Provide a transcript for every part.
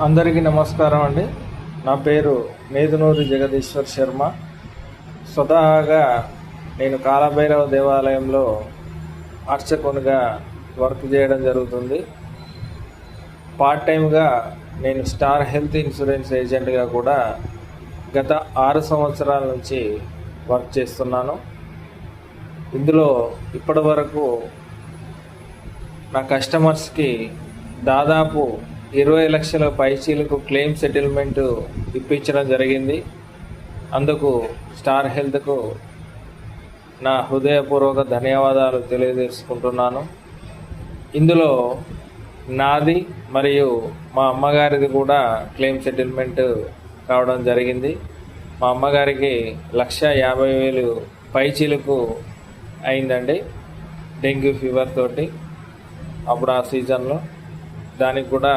అందరికీ నమస్కారం అండి. నా పేరు మేదునూరి జగదీశ్వర్ శర్మ. స్వతహాగా నేను కాలభైరవ దేవాలయంలో అర్చకునిగా వర్క్ చేయడం జరుగుతుంది. పార్ట్ టైంగా నేను స్టార్ హెల్త్ ఇన్సూరెన్స్ ఏజెంట్గా కూడా గత 6 సంవత్సరాల నుంచి వర్క్ చేస్తున్నాను. ఇందులో ఇప్పటి వరకు నా కస్టమర్స్కి దాదాపు 20 లక్షల పైచీలకు క్లెయిమ్ సెటిల్మెంట్ ఇప్పించడం జరిగింది. అందుకు స్టార్ హెల్త్కు నా హృదయపూర్వక ధన్యవాదాలు తెలియజేసుకుంటున్నాను. ఇందులో నాది మరియు మా అమ్మగారిది కూడా క్లెయిమ్ సెటిల్మెంట్ కావడం జరిగింది. మా అమ్మగారికి 1,50,000 పైచీలకు అయిందండి డెంగ్యూ ఫీవర్ తోటి. అప్పుడు ఆ సీజన్లో దానికి కూడా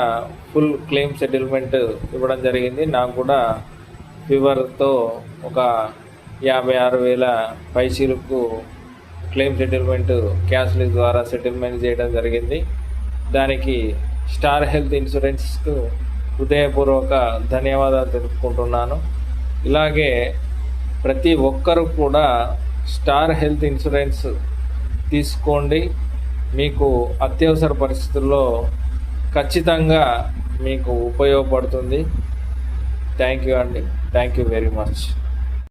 ఫుల్ క్లెయిమ్ సెటిల్మెంట్ ఇవ్వడం జరిగింది. నాకు కూడా ఫీవర్తో ఒక 56,000 పైచీలకు క్లెయిమ్ సెటిల్మెంట్ క్యాష్లెస్ ద్వారా సెటిల్మెంట్ చేయడం జరిగింది. దానికి స్టార్ హెల్త్ ఇన్సూరెన్స్కు హృదయపూర్వక ధన్యవాదాలు తెలుపుకుంటున్నాను. ఇలాగే ప్రతి ఒక్కరూ కూడా స్టార్ హెల్త్ ఇన్సూరెన్స్ తీసుకోండి. మీకు అత్యవసర పరిస్థితుల్లో ఖచ్చితంగా మీకు ఉపయోగపడుతుంది. థ్యాంక్ యూ అండి. Thank you very much.